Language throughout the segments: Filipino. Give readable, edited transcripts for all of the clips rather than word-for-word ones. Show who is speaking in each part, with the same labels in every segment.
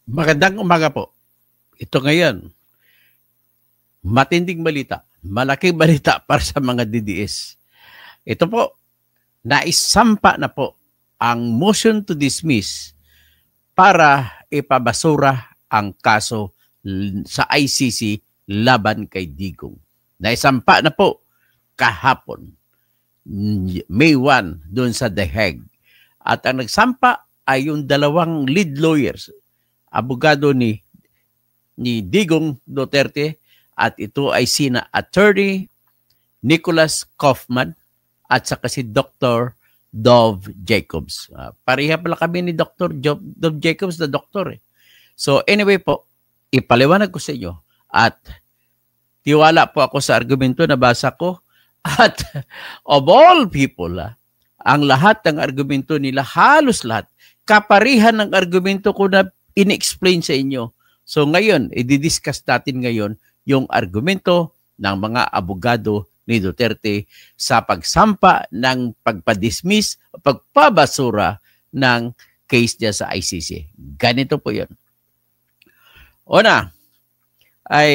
Speaker 1: Magandang umaga po. Ito ngayon, matinding balita, malaking balita para sa mga DDS. Ito po, naisampa na po ang motion to dismiss para ipabasura ang kaso sa ICC laban kay Digong. Naisampa na po kahapon, May 1, doon sa The Hague. At ang nagsampa ay yung dalawang lead lawyers, abogado ni Digong Duterte, at ito ay sina Attorney Nicholas Kaufman at saka si Dr. Dov Jacobs. Pareha pala kami ni Dr. Dov Jacobs na doktor eh. So anyway po, ipaliwanag ko sa inyo at tiwala po ako sa argumento na basa ko at of all people, ang lahat ng argumento nila, halos lahat, kaparihan ng argumento ko na in-explain sa inyo. So ngayon, i-discuss natin ngayon yung argumento ng mga abogado ni Duterte sa pagsampa ng pagpadismiss, pagpabasura ng case niya sa ICC. Ganito po yun. Una, ay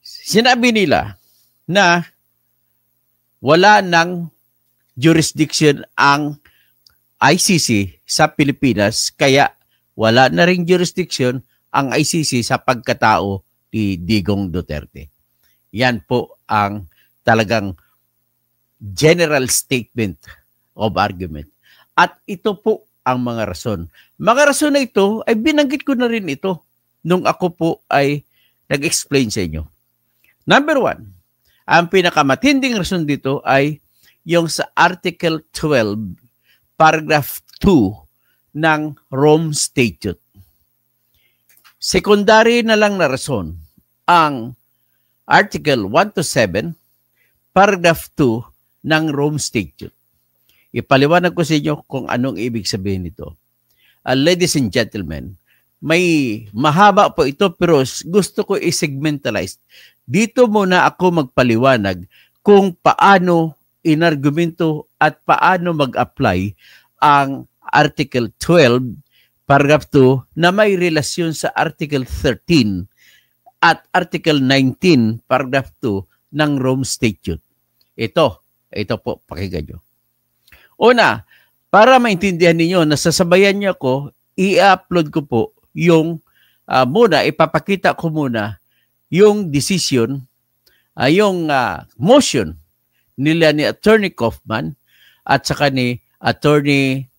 Speaker 1: sinabi nila na wala ng jurisdiction ang ICC sa Pilipinas, kaya wala na ring jurisdiction ang ICC sa pagkatao ni Digong Duterte. Yan po ang talagang general statement of argument. At ito po ang mga rason. Mga rason na ito ay binanggit ko na rin ito nung ako po ay nag-explain sa inyo. Number 1, ang pinakamatinding rason dito ay yung sa Article 12, Paragraph 2 ng Rome Statute. Secondary na lang na rason ang Article 1 to 7, Paragraph 2 ng Rome Statute. Ipaliwanag ko sa inyo kung anong ibig sabihin nito. Ladies and gentlemen, may mahaba po ito pero gusto ko i-segmentalize. Dito muna ako magpaliwanag kung paano inargumento at paano mag-apply ang Article 12, Paragraph 2 na may relasyon sa Article 13 at Article 19, Paragraph 2 ng Rome Statute. Ito po, pakinggan nyo. Una, para maintindihan ninyo, nasasabayan niyo ako, i-upload ko po yung, ipapakita ko muna yung decision, yung motion nila ni Attorney Kaufman at saka ni Attorney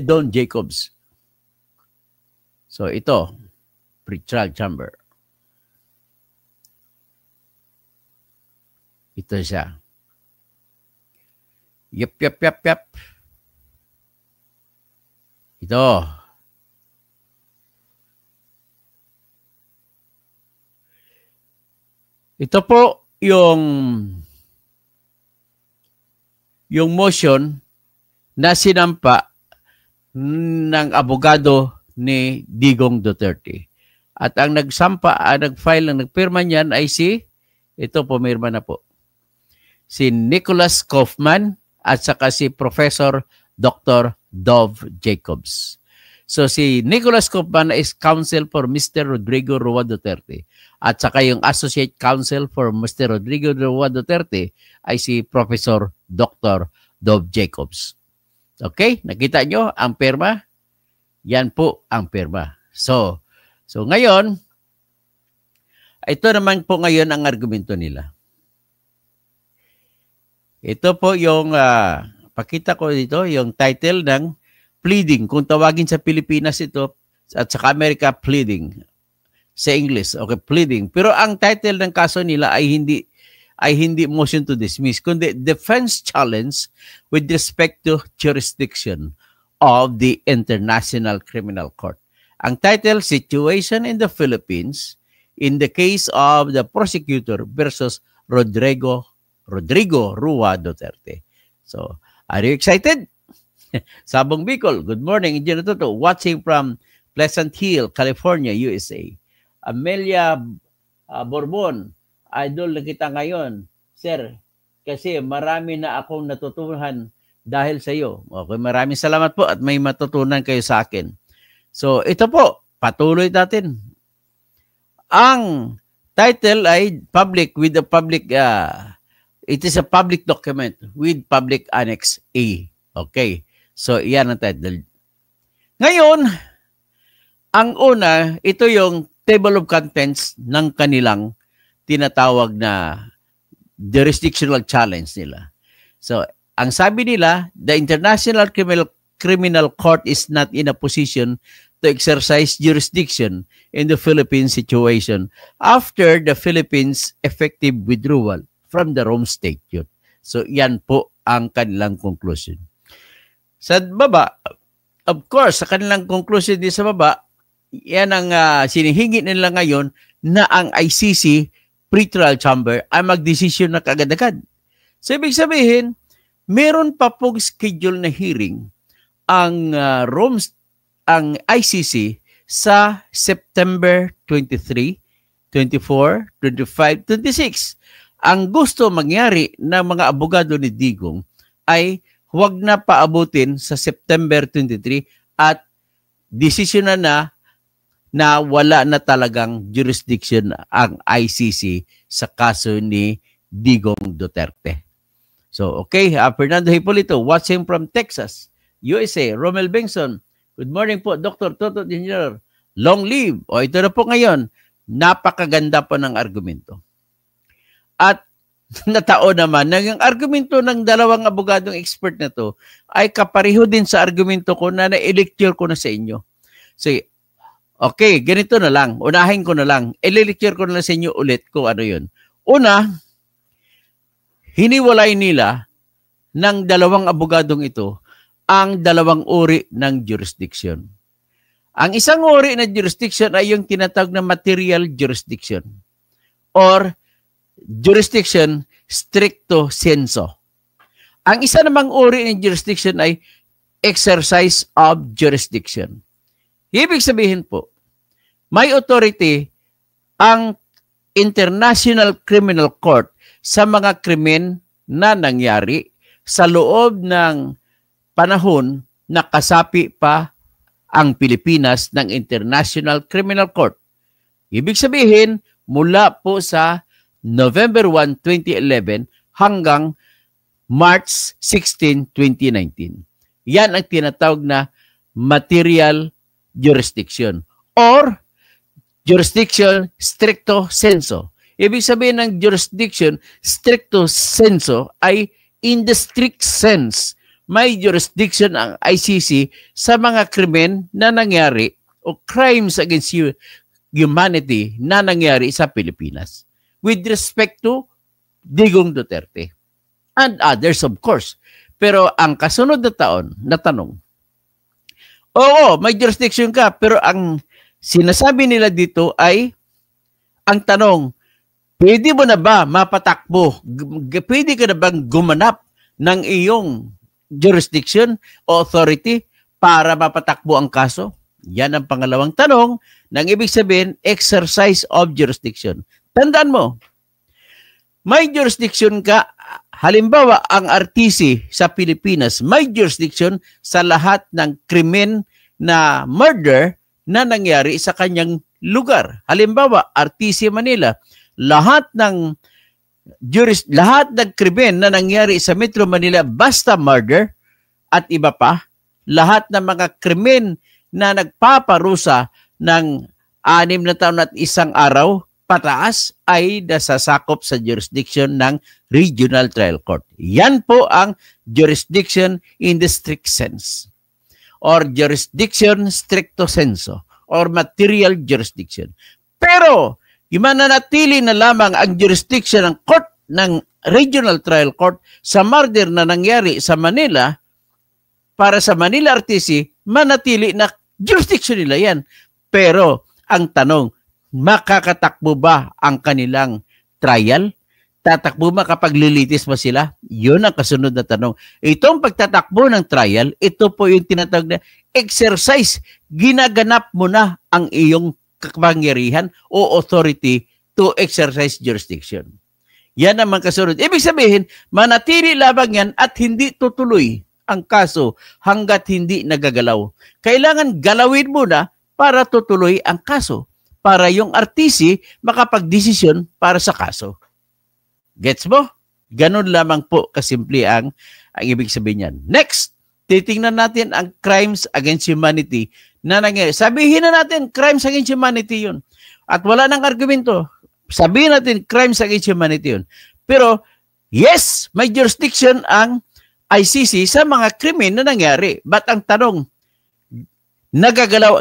Speaker 1: Don Jacobs. So ito, pre-trial chamber. Ito siya. Yep. Ito. Ito po yung motion na sinampa ng abogado ni Digong Duterte. At ang nag-file, nagpirma niyan ay ito pumirma na po, si Nicholas Kaufman at saka si Professor Dr. Dov Jacobs. So si Nicholas Kaufman is counsel for Mr. Rodrigo Roa Duterte. At saka yung associate counsel for Mr. Rodrigo Roa Duterte ay si Professor Dr. Dov Jacobs. Okay? Nakita nyo ang pirma? Yan po ang pirma. So ngayon, ito naman po ngayon ang argumento nila. Ito po yung, pakita ko dito, yung title ng pleading. Kung tawagin sa Pilipinas ito, at sa Amerika, pleading. Sa English, okay, pleading. Pero ang title ng kaso nila ay hindi motion to dismiss, kundi defense challenge with respect to jurisdiction of the International Criminal Court. Ang title, Situation in the Philippines in the case of the prosecutor versus Rodrigo Roa Duterte. So, are you excited? Sabong Bicol, good morning. Engineer Toto, watching from Pleasant Hill, California, USA. Amelia Borbon, idol na kita ngayon. Sir, kasi marami na akong natutuhan dahil sa iyo. Okay, maraming salamat po at may matutunan kayo sa akin. So, ito po, patuloy natin. Ang title ay public with the public, it is a public document with public annex A. Okay, so yan ang title. Ngayon, ang una, ito yung table of contents ng kanilang tinatawag na jurisdictional challenge nila. So, ang sabi nila, the International Criminal Court is not in a position to exercise jurisdiction in the Philippines situation after the Philippines effective withdrawal from the Rome Statute. So, yan po ang kanilang conclusion. Sa baba, of course, sa kanilang conclusion din sa baba, yan ang sinihingi nila ngayon na ang ICC pretrial chamber ay magdesisyon na kagad-agad. So, ibig sabihin, meron pa pong schedule na hearing ang ang ICC sa September 23, 24, 25, 26. Ang gusto mangyari ng mga abogado ni Digong ay huwag na paabutin sa September 23 at desisyon na wala na talagang jurisdiction ang ICC sa kaso ni Digong Duterte. So, okay, Fernando Hipolito, watching from Texas, USA. Romel Bengson, good morning po, Dr. Toto Engineer. Long live. O, ito na po ngayon, napakaganda po ng argumento. At natao naman, ang argumento ng dalawang abogadong expert na to ay kapareho din sa argumento ko na na-lecture ko na sa inyo. So, okay, ganito na lang. Unahin ko na lang. I-lecture ko na lang sa inyo ulit kung ano yun. Una, hiniwalay nila ng dalawang abogadong ito ang dalawang uri ng jurisdiction. Ang isang uri ng jurisdiction ay yung tinatawag na material jurisdiction or jurisdiction stricto sensu. Ang isa namang uri ng jurisdiction ay exercise of jurisdiction. Ibig sabihin po, may authority ang International Criminal Court sa mga krimen na nangyari sa loob ng panahon na kasapi pa ang Pilipinas ng International Criminal Court. Ibig sabihin, mula po sa November 1, 2011 hanggang March 16, 2019. Yan ang tinatawag na material jurisdiction or jurisdiction stricto sensu. Ibig sabihin ng jurisdiction stricto sensu ay in the strict sense, may jurisdiction ang ICC sa mga krimen na nangyari o crimes against humanity na nangyari sa Pilipinas with respect to Digong Duterte and others of course. Pero ang kasunod na tanong, oo, may jurisdiction ka, pero ang sinasabi nila dito ay, ang tanong, pwede mo na ba mapatakbo? Pwede ka na bang gumanap ng iyong jurisdiction o authority para mapatakbo ang kaso? Yan ang pangalawang tanong ng ibig sabihin, exercise of jurisdiction. Tandaan mo, may jurisdiction ka, halimbawa ang RTC sa Pilipinas, may jurisdiction sa lahat ng krimen na murder na nangyari sa kanyang lugar. Halimbawa, RTC Manila, lahat ng krimen na nangyari sa Metro Manila basta murder at iba pa, lahat ng mga krimen na nagpaparusa ng 6 na taon at 1 araw pataas ay nasasakop sa jurisdiction ng Regional Trial Court. Yan po ang jurisdiction in the strict sense or jurisdiction stricto sensu or material jurisdiction. Pero, yung mananatili na lamang ang jurisdiction ng court ng Regional Trial Court sa murder na nangyari sa Manila, para sa Manila RTC, manatili na jurisdiction nila yan. Pero, ang tanong, makakatakbo ba ang kanilang trial? Tatakbo ba kapag lilitis ba sila? Yun ang kasunod na tanong. Itong pagtatakbo ng trial, ito po yung tinatawag na exercise. Ginaganap mo na ang iyong kapangyarihan o authority to exercise jurisdiction. Yan naman kasunod. Ibig sabihin, manatili lamang yan at hindi tutuloy ang kaso hanggat hindi nagagalaw. Kailangan galawin muna para tutuloy ang kaso, para yung RTC makapagdesisyon para sa kaso. Gets mo? Ganun lamang po kasimple ang ibig sabihin niyan. Next, titingnan natin ang crimes against humanity na nangyayari. Sabihin na natin, crimes against humanity yun. At wala nang argumento. Sabihin natin, crimes against humanity yun. Pero, yes, may jurisdiction ang ICC sa mga krimen na nangyari. But ang tanong,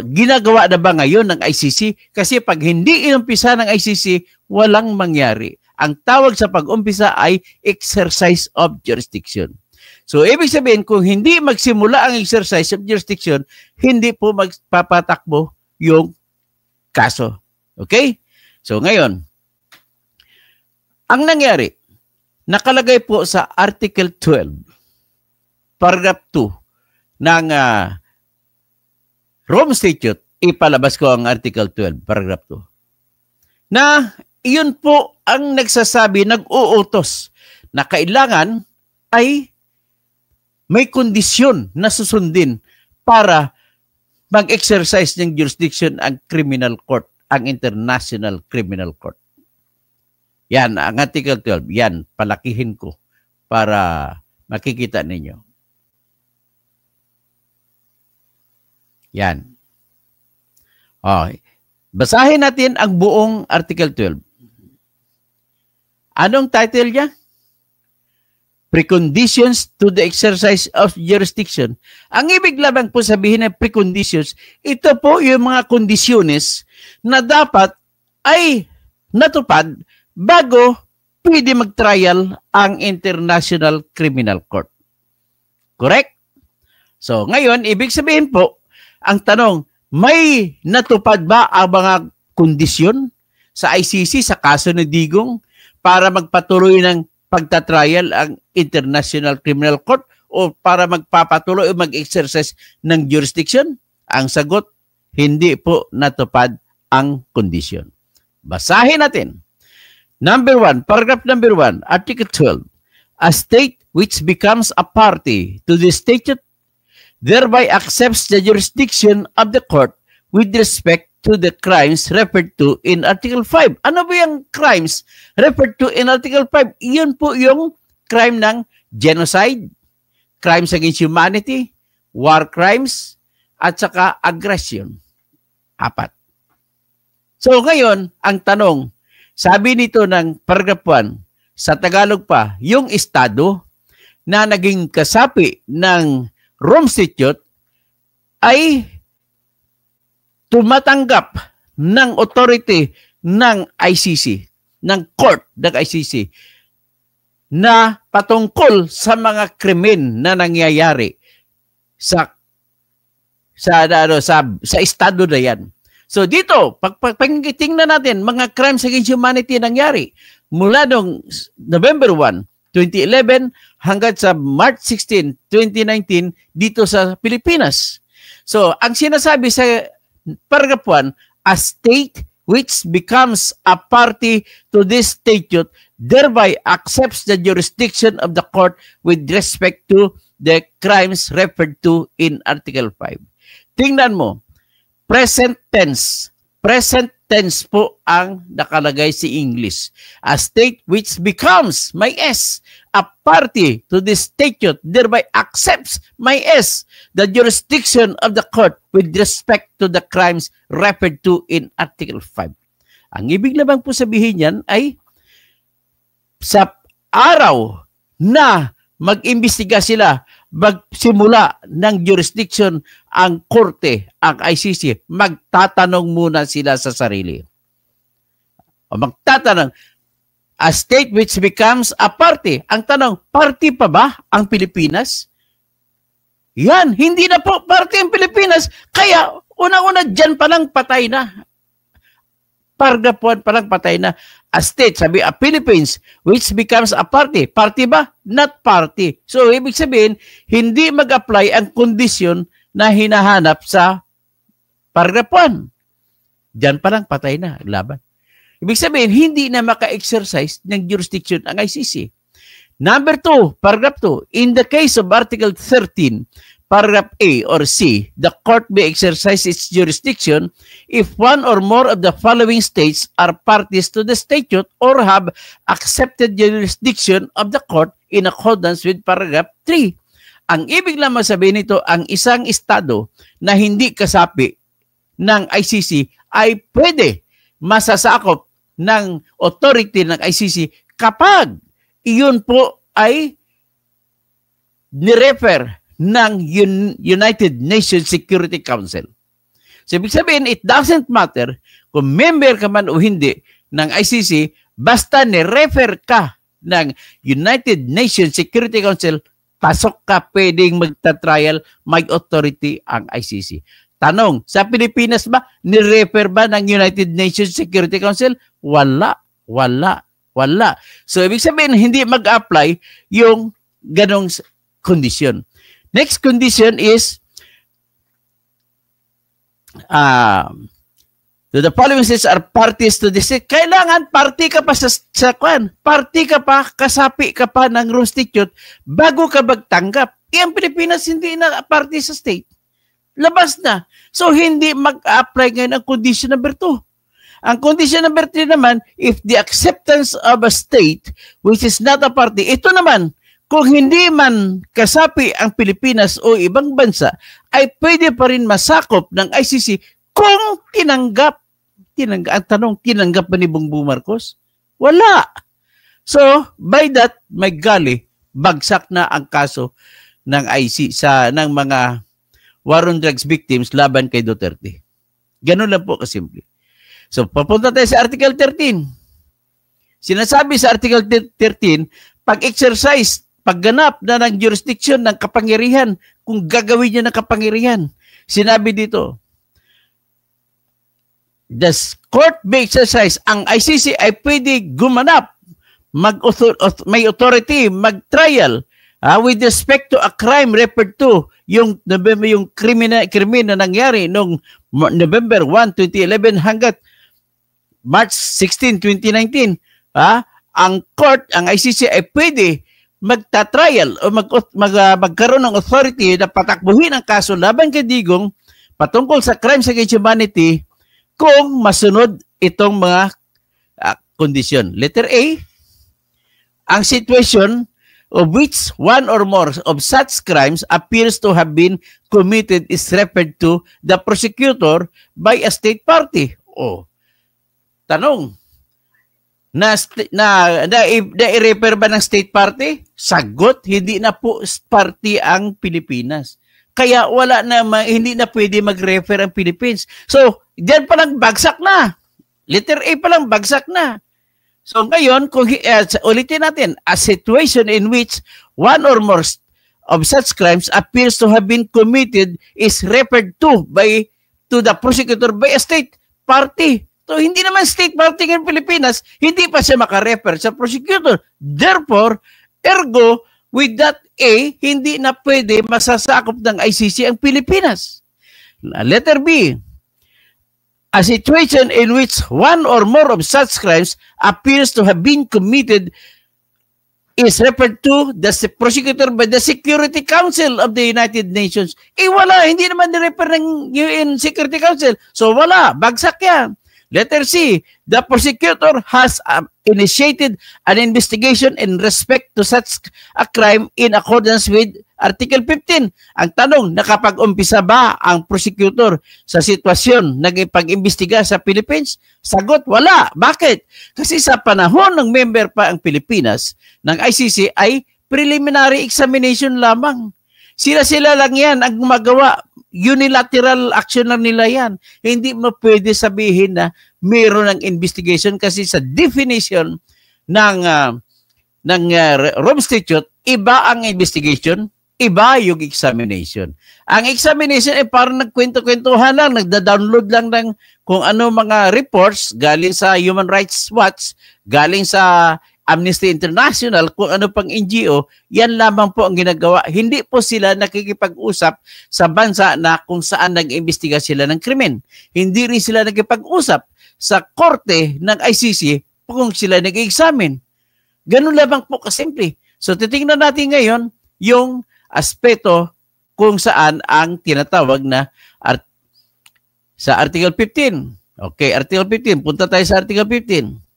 Speaker 1: ginagawa na ba ngayon ng ICC? Kasi pag hindi inumpisa ng ICC, walang mangyari. Ang tawag sa pag-umpisa ay exercise of jurisdiction. So, ibig sabihin, kung hindi magsimula ang exercise of jurisdiction, hindi po magpapatakbo yung kaso. Okay? So, ngayon, ang nangyari, nakalagay po sa Article 12, Paragraph 2 ng Rome Statute, ipalabas ko ang Article 12, Paragraph 2, na iyon po ang nagsasabi, nag-uutos na kailangan ay may kondisyon na susundin para mag-exercise ng jurisdiction ang criminal court, ang International Criminal Court. Yan, ang Article 12, yan, palakihin ko para makikita ninyo. Yan. Okay. Basahin natin ang buong Article 12. Anong title niya? Preconditions to the exercise of jurisdiction. Ang ibig lamang po sabihin ng preconditions, ito po yung mga kondisyones na dapat ay natupad bago pwede mag-trial ang International Criminal Court. Correct? So, ngayon, ibig sabihin po, ang tanong, may natupad ba ang mga kondisyon sa ICC sa kaso ni Digong para magpatuloy ng pagtatrial ang International Criminal Court o para magpapatuloy o mag-exercise ng jurisdiction? Ang sagot, hindi po natupad ang kondisyon. Basahin natin. Number 1, paragraph number 1, Article 12. A state which becomes a party to the statute thereby accepts the jurisdiction of the court with respect to the crimes referred to in Article 5. Ano ba yung crimes referred to in Article 5? Iyon po yung crime ng genocide, crimes against humanity, war crimes, at saka aggression. 4. So ngayon, ang tanong, sabi nito ng paragraph 1, sa Tagalog pa, yung estado na naging kasapi ng Rome Statute ay tumatanggap ng authority ng ICC, ng court ng ICC, na patungkol sa mga krimen na nangyayari sa estado na yan. So dito, pagtingnan natin, mga crimes against humanity nangyari mula noong November 1, 2011 hanggang sa March 16, 2019 dito sa Pilipinas. So ang sinasabi sa paragraph 1, a state which becomes a party to this statute thereby accepts the jurisdiction of the court with respect to the crimes referred to in Article 5. Tingnan mo, present tense. Present tense po ang nakalagay sa English. A state which becomes, may S, a party to this statute thereby accepts, may S, the jurisdiction of the court with respect to the crimes referred to in Article 5. Ang ibig lamang po sabihin yan ay sa araw na mag-imbestiga sila, magsimula ng jurisdiction ang korte, ang ICC, magtatanong muna sila sa sarili. O magtatanong, a state which becomes a party. Ang tanong, party pa ba ang Pilipinas? Yan, hindi na po party ang Pilipinas. Kaya, una-una dyan palang patay na. Paragraph 1 palang patay na. A state, sabi, a Philippines, which becomes a party. Party ba? Not party. So, ibig sabihin, hindi mag-apply ang kondisyon na hinahanap sa paragraph 1. Diyan palang patay na ang laban. Ibig sabihin, hindi na maka-exercise ng jurisdiction ang ICC. Number 2, paragraph 2, in the case of Article 13, paragraph A or C, the court may exercise its jurisdiction if one or more of the following states are parties to the statute or have accepted jurisdiction of the court in accordance with paragraph 3. Ang ibig lamang sabihin nito, ang isang estado na hindi kasapi ng ICC ay pwede masasakop ng authority ng ICC kapag iyon po ay nirefer ng United Nations Security Council. So, ibig sabihin, it doesn't matter kung member ka man o hindi ng ICC, basta nirefer ka ng United Nations Security Council, pasok ka, pwedeng magta-trial, may authority ang ICC. Tanong, sa Pilipinas ba, nirefer ba ng United Nations Security Council? Wala. So, ibig sabihin, hindi mag-apply yung ganong condition. Next condition is the following states are parties to this. Kailangan party ka pa sa kwan. Party ka pa, kasapi ka pa ng Rome Statute bago ka magtanggap. Ang Pilipinas hindi na party sa state. Labas na. So, hindi mag-apply ngayon ang condition number 2. Ang condition number 3 naman, if the acceptance of a state which is not a party, ito naman, kung hindi man kasapi ang Pilipinas o ibang bansa, ay pwede pa rin masakop ng ICC kung tinanggap. Ang tanong, tinanggap ba ni Bongbong Marcos? Wala. So, by that, may gali, bagsak na ang kaso ng ICC ng mga war on drugs victims laban kay Duterte. Ganun lang po kasimple. So, papunta tayo sa Article 13. Sinasabi sa Article 13, pag-exercise, pagganap na ng jurisdiction ng kapangyarihan, kung gagawin niya ng kapangyarihan. Sinabi dito, the court may exercise, ang ICC ay pwede gumanap, may authority, mag-trial, with respect to a crime referred to, yung krimen na nangyari noong November 1, 2011 hanggat March 16, 2019. Ang court, ang ICC ay pwede magta-trial o magkaroon ng authority na patakbuhin ang kaso laban kay Digong patungkol sa crimes against humanity kung masunod itong mga kondisyon. Letter A, ang situation of which one or more of such crimes appears to have been committed is referred to the prosecutor by a state party. Tanong, i-refer ba ng state party? Sagot, hindi na po party ang Pilipinas. Kaya hindi na pwede mag-refer ang Philippines. So, diyan pa lang bagsak na. Letter A pa lang bagsak na. So, ngayon, ulitin natin, a situation in which one or more of such crimes appears to have been committed is referred to the prosecutor by a state party. So, hindi naman state party ng Pilipinas, hindi pa siya makarefer sa prosecutor. Therefore, ergo, with that A, hindi na pwede masasakop ng ICC ang Pilipinas. Letter B, a situation in which one or more of such crimes appears to have been committed is referred to the prosecutor by the Security Council of the United Nations. Wala, hindi naman nirefer ng UN Security Council. So, wala, bagsak yan. Letter C, the prosecutor has initiated an investigation in respect to such a crime in accordance with Article 15. Ang tanong, nakapag-umpisa ba ang prosecutor sa sitwasyon nagpag-imbestiga sa Philippines? Sagot, wala. Bakit? Kasi sa panahon ng member pa ang Pilipinas ng ICC ay preliminary examination lamang. Sila lang yan ang gumagawa. Unilateral action lang nila yan. Hindi mo pwede sabihin na mayroon ng investigation kasi sa definition ng Rome Statute, iba ang investigation, iba yung examination. Ang examination ay parang nagkwento-kwentuhan lang, nagda-download lang ng kung ano mga reports galing sa Human Rights Watch, galing sa Amnesty International, kung ano pang NGO, yan lamang po ang ginagawa. Hindi po sila nakikipag-usap sa bansa na kung saan nag-imbestiga sila ng krimen. Hindi rin sila nakikipag-usap sa korte ng ICC kung sila nag-examine. Ganun lamang po kasimple. So titingnan natin ngayon yung aspeto kung saan ang tinatawag na sa Article 15. Okay, Article 15. Punta tayo sa Article 15.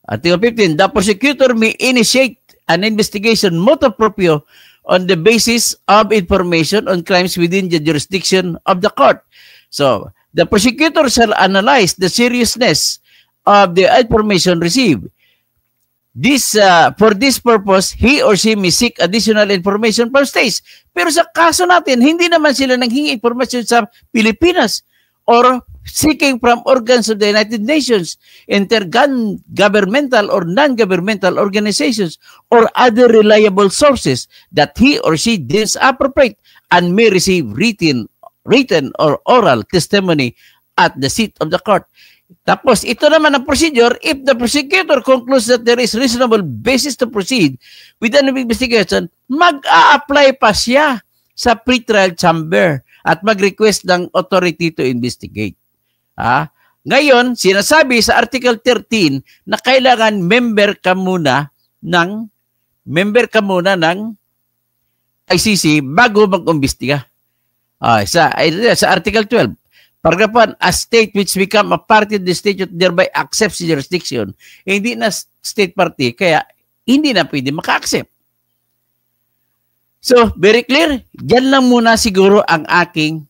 Speaker 1: Article 15, the prosecutor may initiate an investigation motu proprio on the basis of information on crimes within the jurisdiction of the court. So, the prosecutor shall analyze the seriousness of the information received. For this purpose, he or she may seek additional information from states. Pero sa kaso natin, hindi naman sila nanghingi information sa Pilipinas or seeking from organs of the United Nations, intergovernmental or non-governmental organizations, or other reliable sources that he or she deems appropriate and may receive written or oral testimony at the seat of the court. Tapos, ito naman ang procedure if the prosecutor concludes that there is reasonable basis to proceed with an investigation, mag-a-apply pa siya sa pretrial chamber at mag-request ng authority to investigate. Ngayon, sinasabi sa Article 13 na kailangan member ka muna ng ICC bago mag-umbestiga. Sa Article 12, Paragraph 1, a state which become a party to the statute thereby accepts jurisdiction. Hindi na state party, kaya hindi na pwede maka-accept. So, very clear. Diyan lang muna siguro ang aking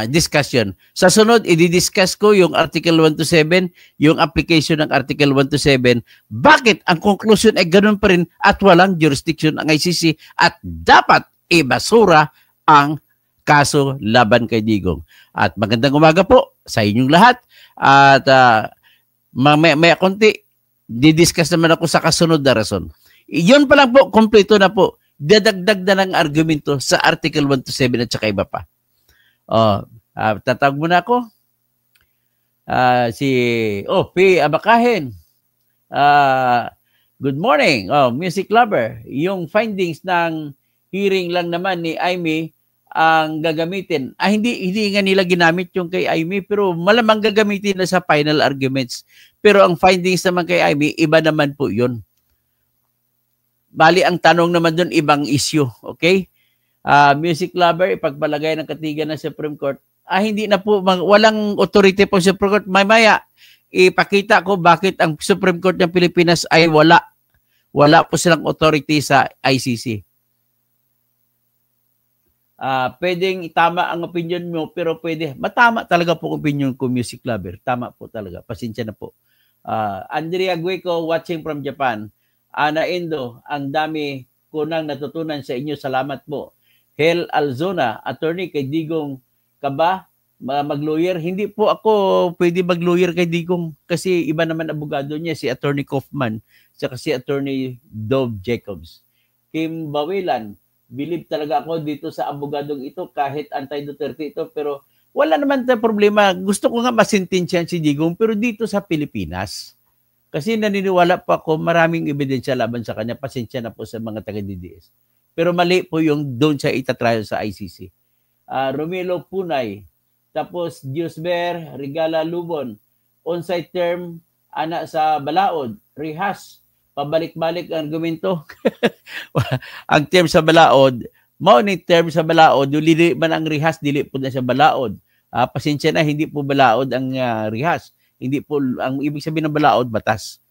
Speaker 1: discussion. Sa sunod, i-discuss ko yung Article 1 to 7, yung application ng Article 1 to 7. Bakit ang conclusion ay ganun pa rin at walang jurisdiction ang ICC at dapat ibasura ang kaso laban kay Digong. At magandang umaga po sa inyong lahat. At may konti, didiscuss naman ako sa kasunod na rason. Iyon pa lang po, kompleto na po. Dadagdag na ng argumento sa Article 1 to 7 at saka iba pa. Tatawag muna ako. P. Abakahin. Good morning. Music lover. Yung findings ng hearing lang naman ni Amy ang gagamitin. Hindi nga nila ginamit yung kay Amy, pero malamang gagamitin na sa final arguments. Pero ang findings naman kay Amy, iba naman po yun. Bali, ang tanong naman dun, ibang issue. Okay? Music lover, ipagpalagay ng katigan ng Supreme Court. Hindi na po, walang authority po sa Supreme Court. Mamaya, ipakita ko bakit ang Supreme Court ng Pilipinas ay wala. Wala po silang authority sa ICC. Pwedeng tama ang opinion mo, pero pwede, matama talaga po opinion ko, music lover. Tama po talaga. Pasensya na po. Andrea Gueco, watching from Japan. Ana Indo, ang dami ko nang natutunan sa inyo. Salamat po. Hel Alzona, attorney kay Digong ka ba? Mag-lawyer? Hindi po ako pwede mag-lawyer kay Digong kasi iba naman abogado niya, si Attorney Kaufman, saka si Attorney Dove Jacobs. Kim Bawilan, believe talaga ako dito sa abogadong ito kahit anti-Duterte ito, pero wala naman tayong problema. Gusto ko nga masintensyahan si Digong, pero dito sa Pilipinas. Kasi naniniwala pa ako maraming ebidensya laban sa kanya. Pasensya na po sa mga taga-DDS. Pero mali po yung doon siya itatrial sa ICC. Romelo Punay, tapos Diosber Regala Lubon, on-site term, anak sa Balaod, rehas, pabalik-balik ang argumento. Ang term sa Balaod, morning term sa Balaod, yung lili man ang rehas, dili po na sa Balaod. Pasensya na, hindi po Balaod ang rehas. Hindi po, ang ibig sabihin ng Balaod, batas.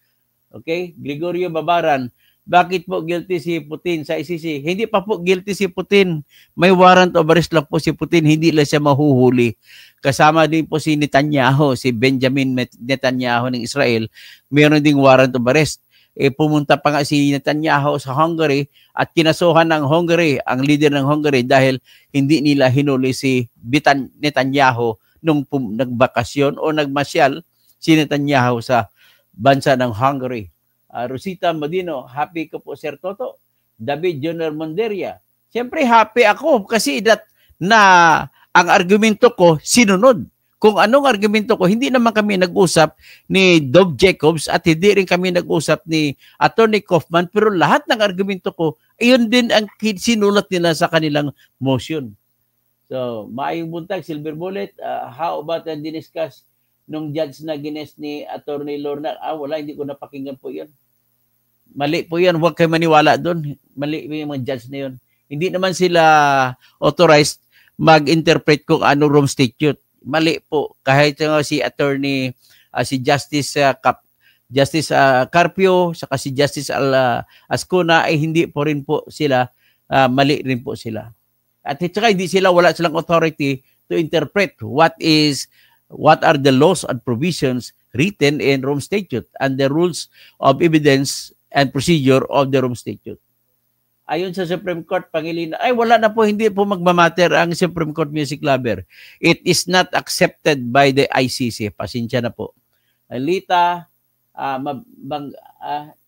Speaker 1: Okay? Gregorio Babaran, bakit po guilty si Putin sa ICC? Hindi pa po guilty si Putin. May warrant of arrest lang po si Putin. Hindi lang siya mahuhuli. Kasama din po si Netanyahu, si Benjamin Netanyahu ng Israel. Mayroon ding warrant of arrest. Pumunta pa nga si Netanyahu sa Hungary at kinasuhan ng Hungary, ang leader ng Hungary, dahil hindi nila hinuli si Netanyahu nung nagbakasyon o nagmasyal si Netanyahu sa bansa ng Hungary. Rosita Modino, happy ko po Sir Toto. David Junior Monderia, siyempre happy ako kasi na ang argumento ko sinunod. Kung anong argumento ko, hindi naman kami nag-usap ni Dove Jacobs at hindi rin kami nag-usap ni Attorney Kaufman, pero lahat ng argumento ko, ayun din ang sinulat nila sa kanilang motion. So, maayong buntag, Silver Bullet, how about ang diniscuss nung judge na gines ni Attorney Lorna? Wala, hindi ko napakinggan po yan. Mali po yan. Huwag kayo maniwala doon. Mali yung mga judge na yun. Hindi naman sila authorized mag-interpret kung ano Rome Statute. Mali po. Kahit si attorney, si Justice Justice Carpio, saka si Justice Ascuna, ay hindi po rin po sila, mali rin po sila. At saka hindi sila, wala silang authority to interpret what are the laws and provisions written in Rome Statute and the rules of evidence and procedure of the Rome Statute. Ayon sa Supreme Court, Pangilinan, ay wala na po, hindi po magmamatter ang Supreme Court Music Lover. It is not accepted by the ICC. Pasensya na po. Lita,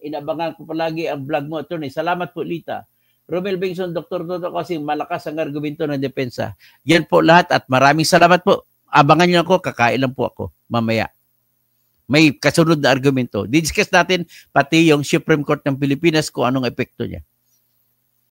Speaker 1: inabangan ko palagi ang vlog mo, attorney. Salamat po, Lita. Romel Bengson, Dr. Toto, kasi malakas ang argumento ng depensa. Yan po lahat at maraming salamat po. Abangan niyo ako, kakain lang po ako mamaya. May kasunod na argumento. Discuss natin pati yung Supreme Court ng Pilipinas kung anong epekto niya.